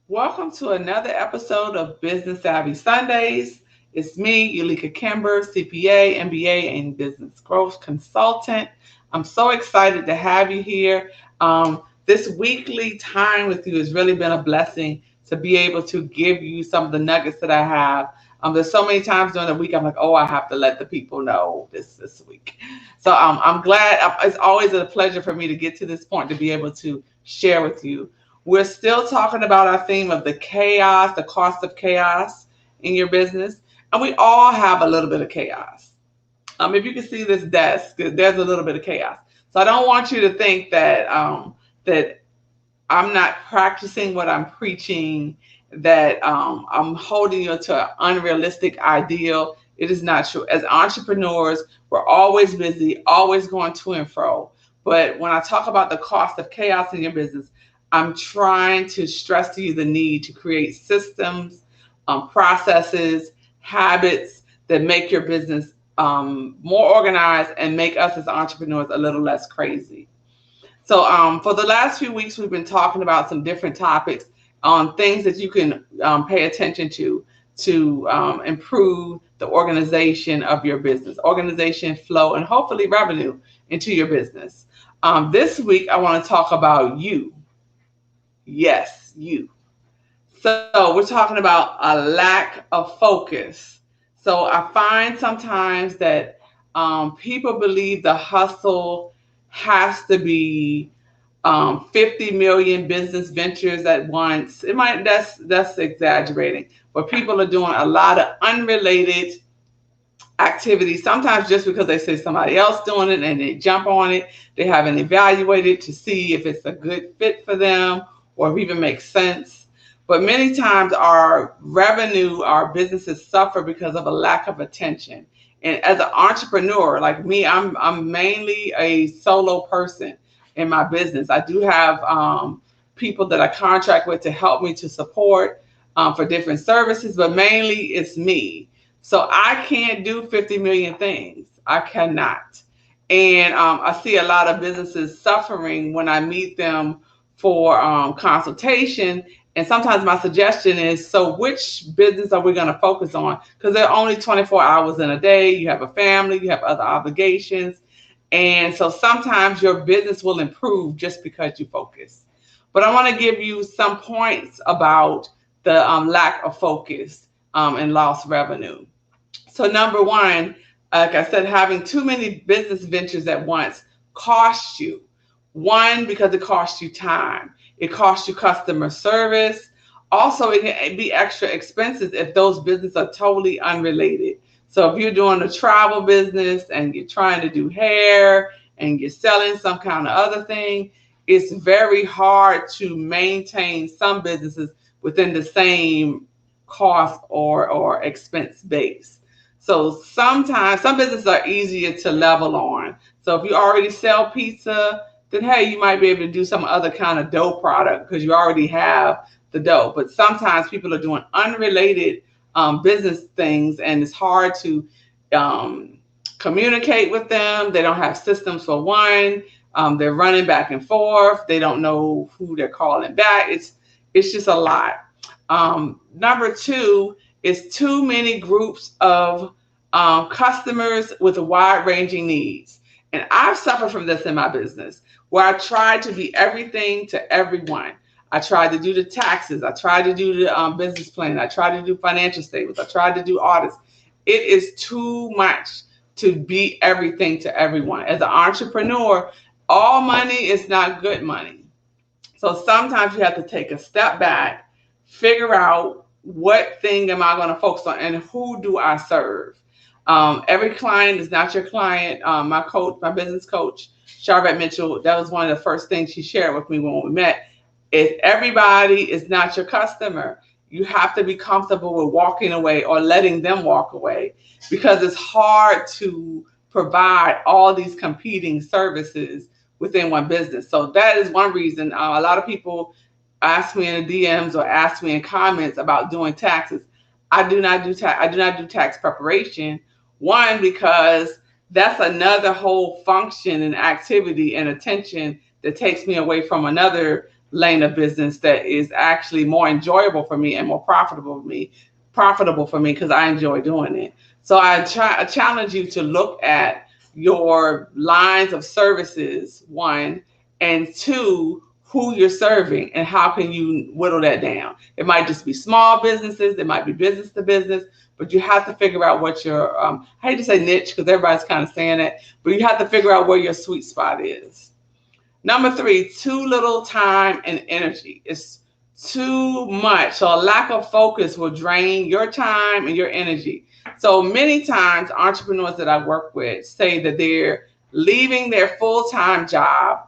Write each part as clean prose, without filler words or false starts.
Welcome to another episode of Business Savvy Sundays. It's me, Eulica Kimber, CPA, MBA, and Business Growth Consultant. I'm so excited to have you here. This weekly time with you has really been a blessing to be able to give you some of the nuggets that I have. There's so many times during the week I'm like, oh, I have to let the people know this week. So I'm glad. It's always a pleasure for me to get to this point to be able to share with you. We're still talking about our theme of the chaos, the cost of chaos in your business. And we all have a little bit of chaos. If you can see this desk, there's a little bit of chaos. So I don't want you to think that I'm not practicing what I'm preaching, that I'm holding you to an unrealistic ideal. It is not true. As entrepreneurs, we're always busy, always going to and fro. But when I talk about the cost of chaos in your business, I'm trying to stress to you the need to create systems, processes, habits that make your business more organized and make us as entrepreneurs a little less crazy. So, for the last few weeks, we've been talking about some different topics on things that you can pay attention to improve the organization of your business, organization, flow, and hopefully revenue into your business. This week, I want to talk about you. Yes, you. So we're talking about a lack of focus. So I find sometimes that people believe the hustle has to be 50 million business ventures at once. It might that's exaggerating, but people are doing a lot of unrelated activities. Sometimes just because they see somebody else doing it and they jump on it, they haven't evaluated to see if it's a good fit for them or if it even makes sense. But many times our revenue, our businesses suffer because of a lack of attention. And as an entrepreneur, like me, I'm mainly a solo person in my business. I do have people that I contract with to help me to support for different services, but mainly it's me. So I can't do 50 million things. I cannot. And I see a lot of businesses suffering when I meet them for consultation. And sometimes my suggestion is, so which business are we going to focus on? Because there are only 24 hours in a day. You have a family, you have other obligations. And so sometimes your business will improve just because you focus. But I want to give you some points about the lack of focus and lost revenue. So number one, like I said, having too many business ventures at once costs you. One, because it costs you time. It costs you customer service. Also, it can be extra expenses if those businesses are totally unrelated. So if you're doing a travel business and you're trying to do hair and you're selling some kind of other thing, it's very hard to maintain some businesses within the same cost or expense base. So sometimes some businesses are easier to level on. So if you already sell pizza, then hey, you might be able to do some other kind of dough product because you already have the dough. But sometimes people are doing unrelated business things, and it's hard to um, communicate with them. They don't have systems for one. They're running back and forth. They don't know who they're calling back. It's just a lot. Number two is too many groups of customers with wide ranging needs. And I've suffered from this in my business where I tried to be everything to everyone. I tried to do the taxes. I tried to do the business plan. I tried to do financial statements. I tried to do audits. It is too much to be everything to everyone. As an entrepreneur, all money is not good money. So sometimes you have to take a step back, figure out what thing am I going to focus on and who do I serve. Every client is not your client. My coach, my business coach, Charlotte Mitchell, that was one of the first things she shared with me when we met. If everybody is not your customer, you have to be comfortable with walking away or letting them walk away because it's hard to provide all these competing services within one business. So that is one reason a lot of people ask me in the DMs or ask me in comments about doing taxes. I do not do tax. I do not do tax preparation. One, because that's another whole function and activity and attention that takes me away from another lane of business that is actually more enjoyable for me and more profitable for me because I enjoy doing it. So I challenge you to look at your lines of services, one, and two, who you're serving and how can you whittle that down. It might just be small businesses, it might be business to business, but you have to figure out what your, I hate to say niche because everybody's kind of saying it, but you have to figure out where your sweet spot is. Number three, too little time and energy. It's too much. So a lack of focus will drain your time and your energy. So many times entrepreneurs that I work with say that they're leaving their full-time job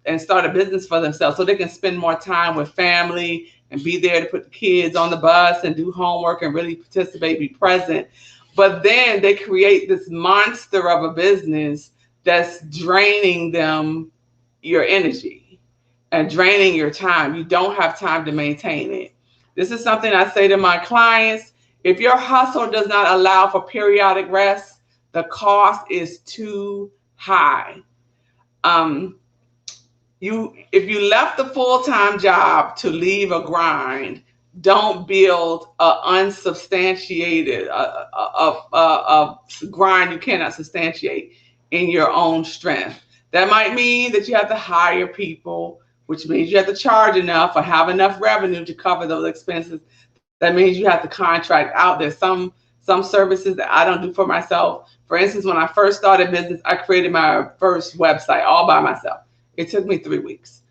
and start a business for themselves so they can spend more time with family and be there to put the kids on the bus and do homework and really participate, be present. But then they create this monster of a business that's draining them your energy and draining your time. You don't have time to maintain it. This is something I say to my clients. If your hustle does not allow for periodic rest, the cost is too high. If you left the full-time job to leave a grind, don't build a unsubstantiated a grind you cannot substantiate in your own strength. That might mean that you have to hire people, which means you have to charge enough or have enough revenue to cover those expenses. That means you have to contract out. There's some services that I don't do for myself. For instance, when I first started business, I created my first website all by myself. It took me 3 weeks.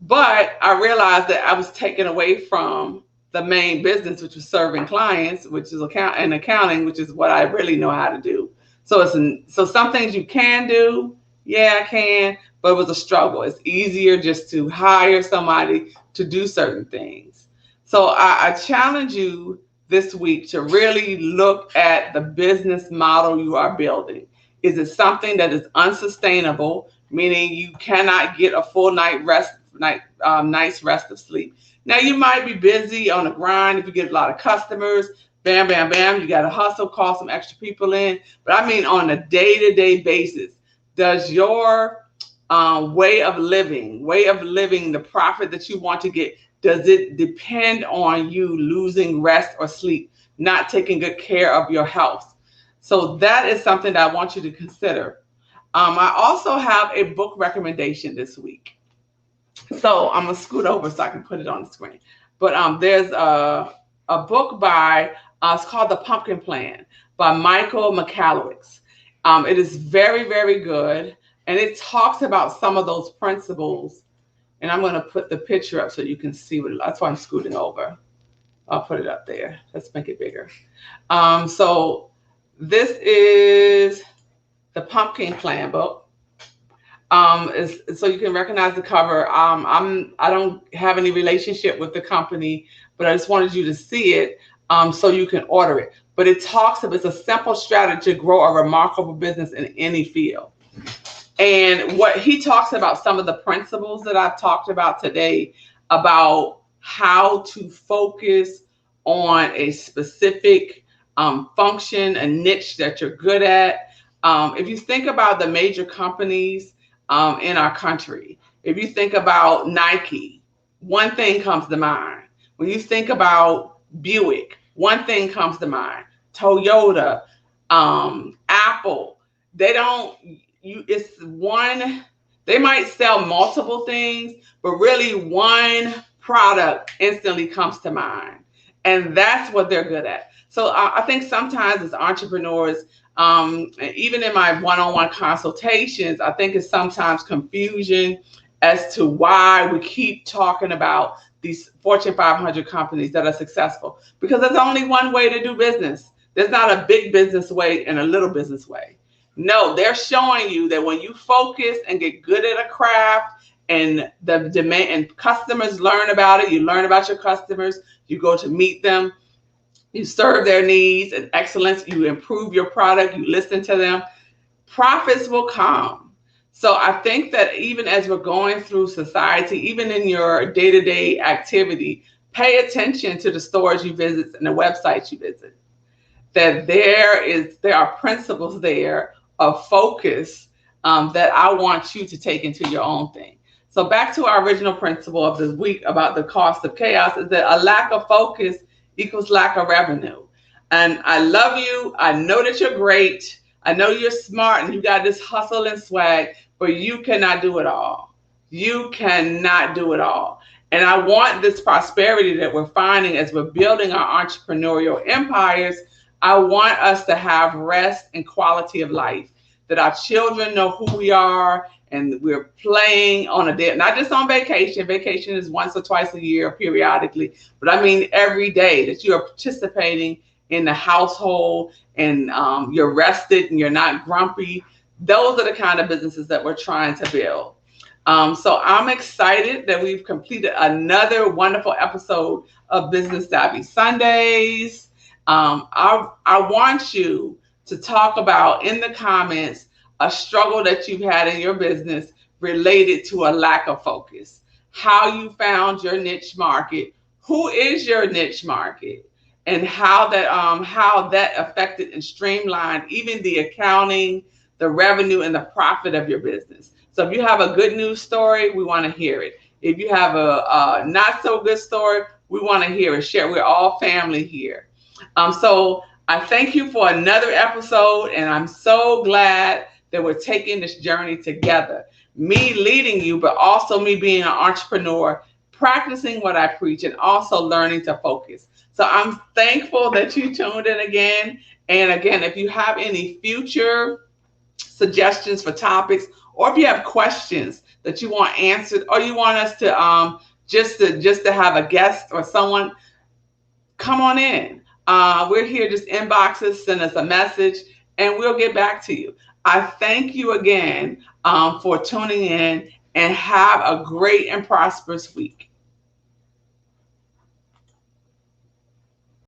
But I realized that I was taken away from the main business, which was serving clients, which is accounting, which is what I really know how to do. So some things you can do. Yeah, I can, but it was a struggle. It's easier just to hire somebody to do certain things. So I challenge you this week to really look at the business model you are building. Is it something that is unsustainable, meaning you cannot get a full night's rest of sleep? Now, you might be busy on the grind. If you get a lot of customers, bam, bam, bam, you got to hustle, call some extra people in. But I mean, on a day-to-day basis, does your way of living, the profit that you want to get, does it depend on you losing rest or sleep, not taking good care of your health? So that is something that I want you to consider. I also have a book recommendation this week. So I'm going to scoot over so I can put it on the screen. But there's a book it's called The Pumpkin Plan by MICHALOWICZ. It is very, very good. And it talks about some of those principles. And I'm going to put the picture up so you can see that's why I'm scooting over. I'll put it up there. Let's make it bigger. So this is the Pumpkin Plan book. So you can recognize the cover. I don't have any relationship with the company, but I just wanted you to see it so you can order it. But it's a simple strategy to grow a remarkable business in any field. And what he talks about, some of the principles that I've talked about today, about how to focus on a specific function, a niche that you're good at. If you think about the major companies in our country, if you think about Nike, one thing comes to mind. When you think about Buick, one thing comes to mind. Toyota, Apple, they might sell multiple things, but really one product instantly comes to mind. And that's what they're good at. So I think sometimes as entrepreneurs, even in my one-on-one consultations, I think it's sometimes confusion as to why we keep talking about these Fortune 500 companies that are successful, because there's only one way to do business. There's not a big business way and a little business way. No, they're showing you that when you focus and get good at a craft and the demand and customers learn about it, you learn about your customers, you go to meet them, you serve their needs and excellence, you improve your product, you listen to them, profits will come. So I think that even as we're going through society, even in your day-to-day activity, pay attention to the stores you visit and the websites you visit. That there are principles there of focus that I want you to take into your own thing. So back to our original principle of this week about the cost of chaos is that a lack of focus equals lack of revenue. And I love you. I know that you're great. I know you're smart and you got this hustle and swag, but you cannot do it all. You cannot do it all. And I want this prosperity that we're finding as we're building our entrepreneurial empires. I want us to have rest and quality of life, that our children know who we are and we're playing on a day, not just on vacation. Vacation is once or twice a year, periodically, but I mean every day, that you are participating in the household and you're rested and you're not grumpy. Those are the kind of businesses that we're trying to build. So I'm excited that we've completed another wonderful episode of Business Savvy Sundays. I want you to talk about in the comments a struggle that you've had in your business related to a lack of focus, how you found your niche market, who is your niche market, and how that affected and streamlined even the accounting, the revenue, and the profit of your business. So if you have a good news story, we want to hear it. If you have a not so good story, we want to hear it. Share. We're all family here. So I thank you for another episode, and I'm so glad that we're taking this journey together. Me leading you, but also me being an entrepreneur, practicing what I preach, and also learning to focus. So I'm thankful that you tuned in again. And again, if you have any future suggestions for topics, or if you have questions that you want answered, or you want us to just to have a guest or someone, come on in. We're here. Just inbox us, send us a message, and we'll get back to you. I thank you again for tuning in, and have a great and prosperous week.